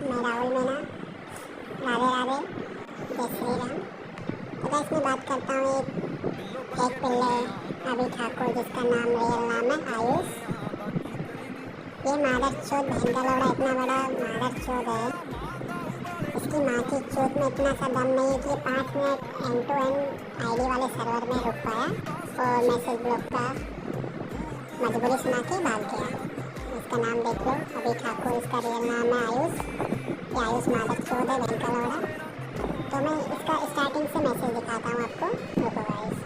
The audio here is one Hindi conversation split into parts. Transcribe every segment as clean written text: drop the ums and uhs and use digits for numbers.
मैं राहुल मीना। राधे राधे, जय श्री राम। तो गाइस मैं बात करता हूँ एक पिल्ले अभी ठाकुर, जिसका नाम रियल नाम है आयुष। ये मादर चोद बहन का लौड़ा इतना बड़ा मादर चोद है, इसकी माँ की चोट में इतना सा दम नहीं है कि 5 minute end to end ID वाले सर्वर में रुक पाया और मैसेज ब्लॉक का मजबूरी सुना के भाग गया। इसका नाम देख लो, अभी ठाकुर, इसका रियल नाम है आयुष। ये आयुष मादर चोद है, बहन का लौड़ा। तो मैं इसका स्टार्टिंग से मैसेज दिखाता हूँ आपको, रुको गाइस।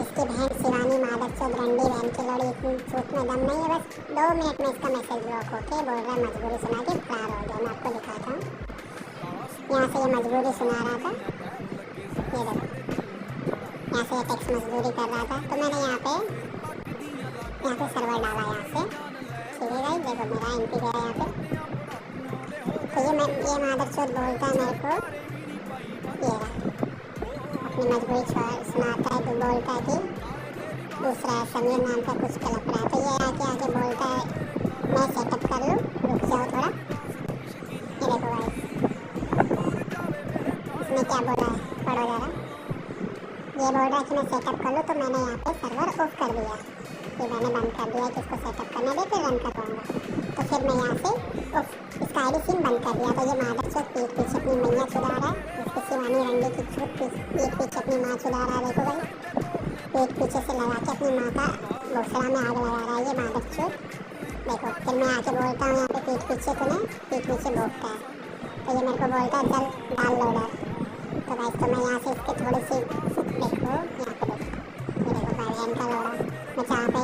इसकी बहन शिवानी मादर चोद रंडी बहन की लौड़ी, इतनी चोट में दम नहीं है, बस 2 मिनट में इसका मैसेज ब्लॉक होके बोल रहा है मजबूरी सुना के फरार हो गया। मैं आपको दिखाता हूँ, यहाँ से ये मजबूरी सुना रहा था, ये देखो, यहाँ से ये टेक्स्ट मजदूरी कर रहा था। तो मैंने यहाँ पे सर्वर डाला, यहाँ से ठीक है गाइस, देखो मेरा एंट्री गया यहाँ पे। तो ये मादर चोद बोलता है मेरे को, ये रहा, अपनी मजबूरी सुनाता है। तो बोलता है कि दूसरा समीर नाम का कुछ कलप रहा है। तो ये आके बोलता है मैं सेटअप कर लूँ, रुक जाओ थोड़ा। ये देखो गाइस, इसने क्या बोला है, पढ़ो जरा। ये बोल रहा है कि मैं सेटअप कर लूँ, तो मैंने यहाँ पे सर्वर ऑफ कर दिया। ये मैंने बंद कर दिया कि इसको सेटअप करने दे, फिर रन करवाऊँगा। तो फिर मैं यहाँ से इसका आईडी सिम बंद कर दिया। तो ये मादर चोद पीठ पीछे अपनी मैया चुरा रहा है, इसकी शिवानी रंडी की चोट पीठ पीछे अपनी माँ चुरा रहा है। देखो भाई, पीठ पीछे से लगा के अपनी माँ का घोसला में आग लगा रहा है ये मादर चोद। देखो, फिर मैं आके बोलता हूँ यहाँ पे पीठ पीछे तूने, पीठ पीछे भोगता है। तो ये मेरे को बोलता है चल डाल लोडर। तो भाई तो मैं यहाँ से इसके थोड़ी सी देखो, यहाँ पे देखो, ये देखो भाई बहन का लोड़ा, मैं जहाँ पे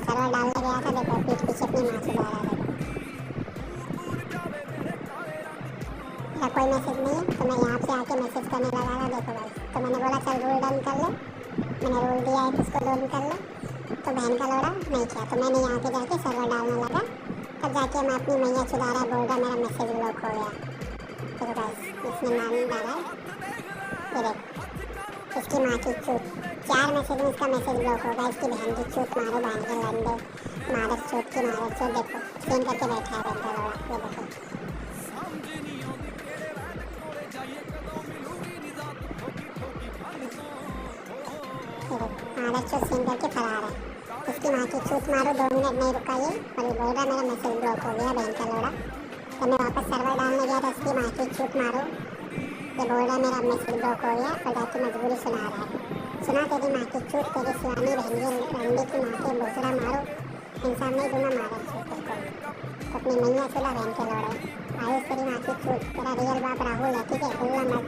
सर्वर डालने गया था, देखो पीठ पीछे अपनी माँ चुरा रहा है। देखो कोई मैसेज नहीं है, तो मैं यहाँ पे आके मैसेज करने लगा था। देखो भाई, तो मैंने बोला चल रूल डन कर ले, मैंने रूल दिया है इसको डन कर ले। तो बहन का लोड़ा नहीं किया, तो मैंने यहाँ पे जाके सर्वर डालने लगा। तब जाके मैं अपनी मैया चुरा रहा, बोल रहा मेरा मैसेज ब्लॉक हो गया। तो गाइस इसने नाम डाला है, ये देखो, इसकी माँ की चूत, 4 मैसेज में इसका मैसेज ब्लॉक होगा। इसकी बहन की चूत मारो, बहन के लंडे, मादर चूत की मादर चूत। देखो सीन करके बैठा है बहन का लोड़ा, ये देखो। मादर चूत सीन करके फरार है। इसकी माँ की चूत मारो, 2 मिनट नहीं रुका ये, और ये बोल रहा मेरा मैसेज ब्लॉक हो गया, बहन का लोड़ा। तो मैं वापस सर्वर डालने गया था, इसकी माँ की चूत मारो, ये बोल रहा मेरा मैसेज ब्लॉक हो गया, और जाके मजबूरी सुना रहा है। सुना तेरी माँ की चूत, तेरी शिवानी रंडी की माँ के भोसड़ा मारो, इंसान नहीं दूंगा मादर चूत तेरे को। तो अपनी मैया चुला बहन के लोड़े, आयुष तेरी माँ की चूत, तेरा रियल बाप राहुल है, ठीक है, खुल्ला मत।